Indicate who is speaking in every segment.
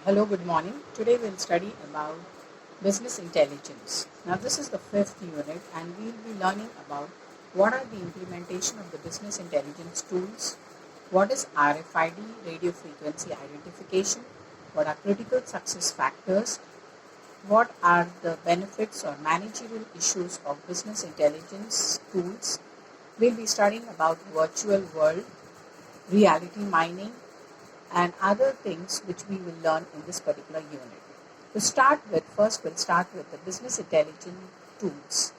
Speaker 1: Hello, good morning. Today we'll study about business intelligence. Now, this is the fifth unit, and we'll be learning about what are the implementation of the business intelligence tools, what is RFID, radio frequency identification, what are critical success factors, what are the benefits or managerial issues of business intelligence tools. We'll be studying about virtual world, reality mining, and other things which we will learn in this particular unit. To start with, first we'll start with the business intelligence tools.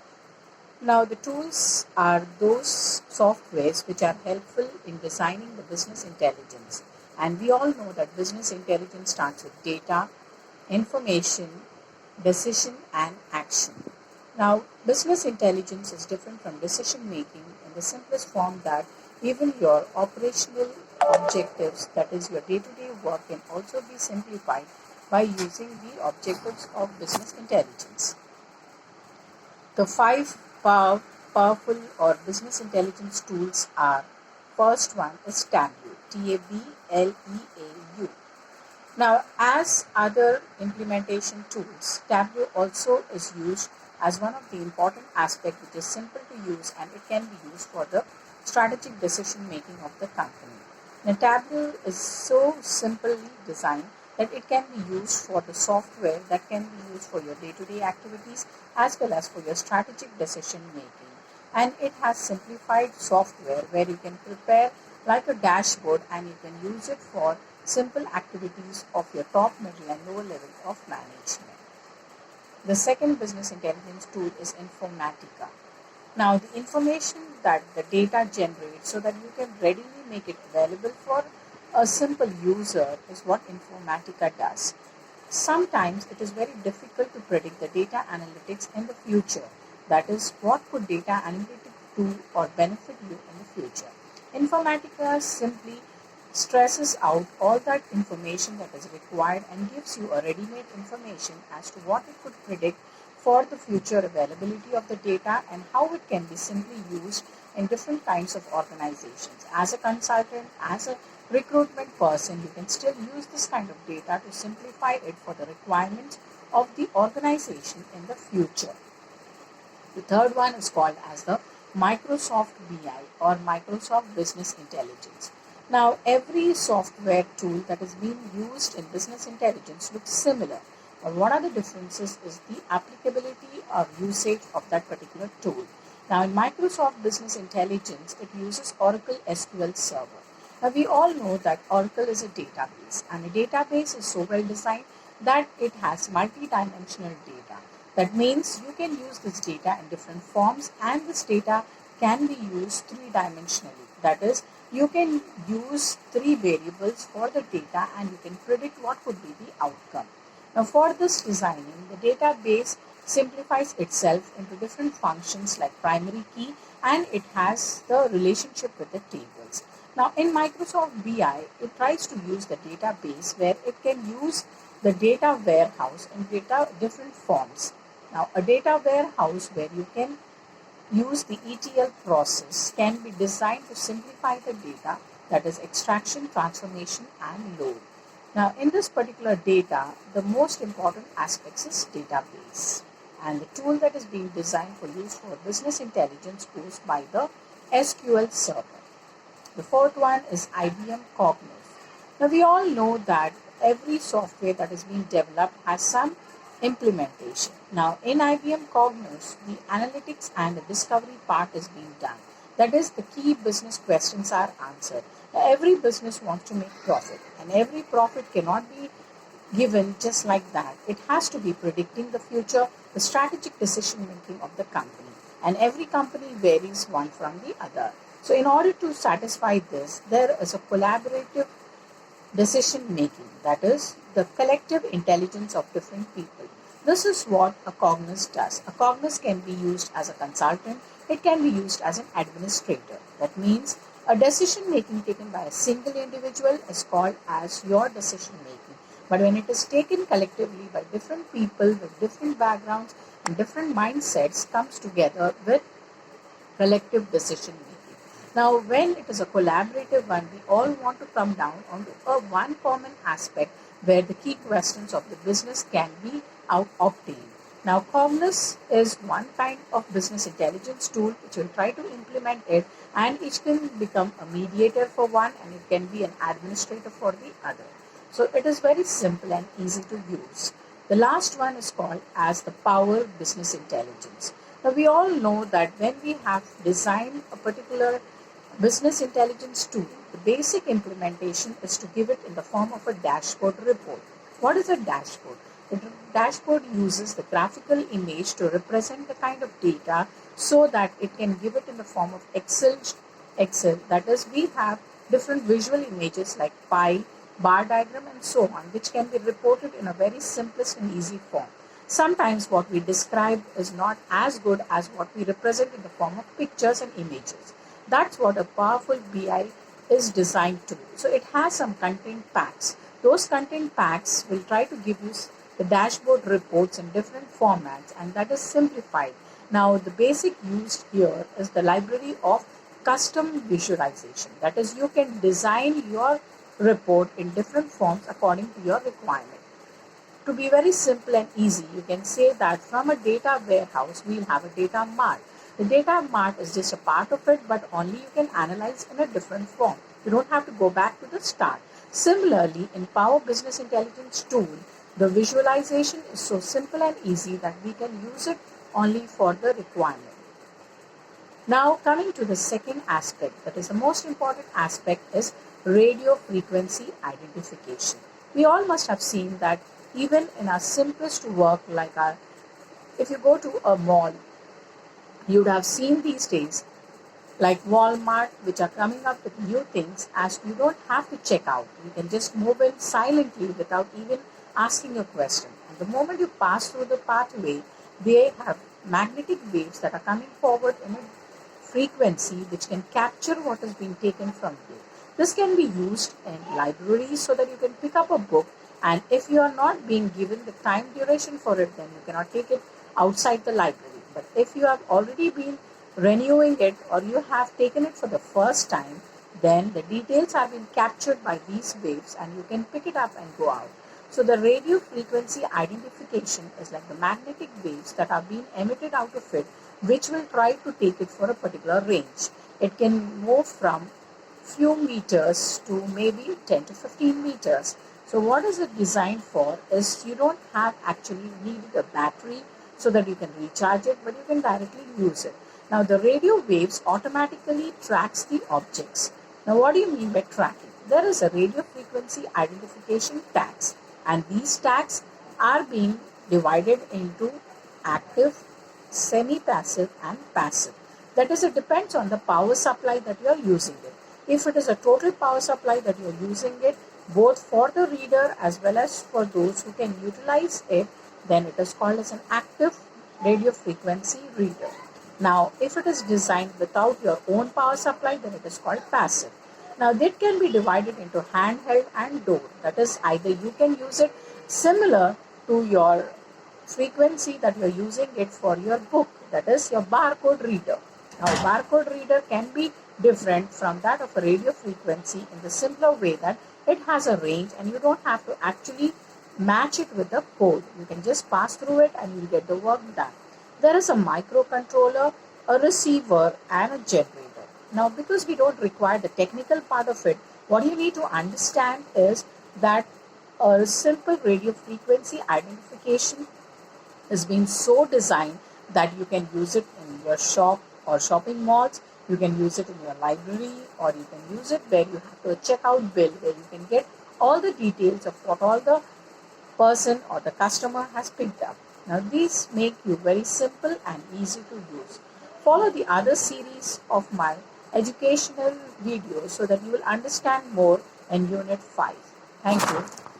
Speaker 1: Now, the tools are those softwares which are helpful in designing the business intelligence. And we all know that business intelligence starts with data, information, decision, and action. Now, business intelligence is different from decision making in the simplest form that even your operational objectives, that is, your day to day work, can also be simplified by using the objectives of business intelligence. The five powerful or business intelligence tools are: first one is Tableau, Tableau. Now, as other implementation tools, Tableau also is used as one of the important aspects, which is simple to use and it can be used for the strategic decision making of the company. Now, Tableau is so simply designed that it can be used for the software that can be used for your day-to-day activities as well as for your strategic decision making. And it has simplified software where you can prepare like a dashboard and you can use it for simple activities of your top, middle, and lower level of management. The second business intelligence tool is Informatica. Now, the information that the data generates so that you can readily make it available for a simple user is what Informatica does. Sometimes it is very difficult to predict the data analytics in the future. That is, what could data analytics do or benefit you in the future. Informatica simply stresses out all that information that is required and gives you a ready-made information as to what it could predict for the future availability of the data and how it can be simply used in different kinds of organizations. As a consultant, as a recruitment person, you can still use this kind of data to simplify it for the requirements of the organization in the future. The third one is called as the Microsoft BI or Microsoft Business Intelligence. Now, every software tool that is being used in business intelligence looks similar. But what are the differences is the applicability or usage of that particular tool. Now, in Microsoft Business Intelligence, it uses Oracle SQL Server. Now, we all know that Oracle is a database, and a database is so well designed that it has multi-dimensional data. That means you can use this data in different forms, and this data can be used three-dimensionally. That is, you can use three variables for the data and you can predict what could be the outcome. Now, for this designing, the database simplifies itself into different functions like primary key, and it has the relationship with the tables. Now, in Microsoft BI, it tries to use the database where it can use the data warehouse in different forms. Now, a data warehouse where you can use the ETL process can be designed to simplify the data, that is extraction, transformation, and load. Now, in this particular data, the most important aspects is database. And the tool that is being designed for use for business intelligence goes by the SQL Server. The fourth one is IBM Cognos. Now, we all know that every software that is being developed has some implementation. Now, in IBM Cognos, the analytics and the discovery part is being done. That is, the key business questions are answered. Now, every business wants to make profit, and every profit cannot be given just like that. It has to be predicting the future, the strategic decision making of the company, and every company varies one from the other. So, in order to satisfy this, there is a collaborative decision making, that is, the collective intelligence of different people. This is what a Cognos does. A Cognos can be used as a consultant, it can be used as an administrator. That means a decision making taken by a single individual is called as your decision making. But when it is taken collectively by different people with different backgrounds and different mindsets, comes together with collective decision making. Now, when it is a collaborative one, we all want to come down onto a one common aspect where the key questions of the business can be obtained. Now, Cognos is one kind of business intelligence tool which will try to implement it, and it can become a mediator for one and it can be an administrator for the other. So it is very simple and easy to use. The last one is called as the Power Business Intelligence. Now we all know that when we have designed a particular business intelligence tool, the basic implementation is to give it in the form of a dashboard report. What is a dashboard? The dashboard uses the graphical image to represent the kind of data so that it can give it in the form of Excel. That is, we have different visual images like pie, bar diagram and so on, which can be reported in a very simplest and easy form. Sometimes what we describe is not as good as what we represent in the form of pictures and images. That's what a powerful BI is designed to do. So it has some content packs. Those content packs will try to give you the dashboard reports in different formats, and that is simplified. Now the basic used here is the library of custom visualization. That is, you can design your report in different forms according to your requirement. To be very simple and easy, you can say that from a data warehouse, we'll have a data mart. The data mart is just a part of it, but only you can analyze in a different form. You don't have to go back to the start. Similarly, in Power Business Intelligence tool, the visualization is so simple and easy that we can use it only for the requirement. Now coming to the second aspect, that is the most important aspect, is radio frequency identification. We all must have seen that even in our simplest work, like if you go to a mall, you would have seen these days like Walmart, which are coming up with new things, as you don't have to check out. You can just move in silently without even asking a question. And the moment you pass through the pathway, they have magnetic waves that are coming forward in a frequency which can capture what is being taken from you. This can be used in libraries so that you can pick up a book, and if you are not being given the time duration for it, then you cannot take it outside the library. But if you have already been renewing it or you have taken it for the first time, then the details have been captured by these waves and you can pick it up and go out. So the radio frequency identification is like the magnetic waves that are being emitted out of it, which will try to take it for a particular range. It can move from few meters to maybe 10 to 15 meters. So what is it designed for is you don't have actually needed a battery so that you can recharge it, but you can directly use it. Now the radio waves automatically tracks the objects. Now what do you mean by tracking? There is a radio frequency identification tags, and these tags are being divided into active, semi-passive and passive. That is, it depends on the power supply that you are using it. If it is a total power supply that you are using it, both for the reader as well as for those who can utilize it, then it is called as an active radio frequency reader. Now, if it is designed without your own power supply, then it is called passive. Now, that can be divided into handheld and door. That is, either you can use it similar to your frequency that you are using it for your book. That is your barcode reader. Now, barcode reader can be different from that of a radio frequency in the simpler way that it has a range and you don't have to actually match it with the code. You can just pass through it and you'll get the work done. There is a microcontroller, a receiver and a generator. Now, because we don't require the technical part of it, what you need to understand is that a simple radio frequency identification has been so designed that you can use it in your shop or shopping malls. You can use it in your library, or you can use it where you have to check out bill, where you can get all the details of what all the person or the customer has picked up. Now these make you very simple and easy to use. Follow the other series of my educational videos so that you will understand more in Unit 5. Thank you.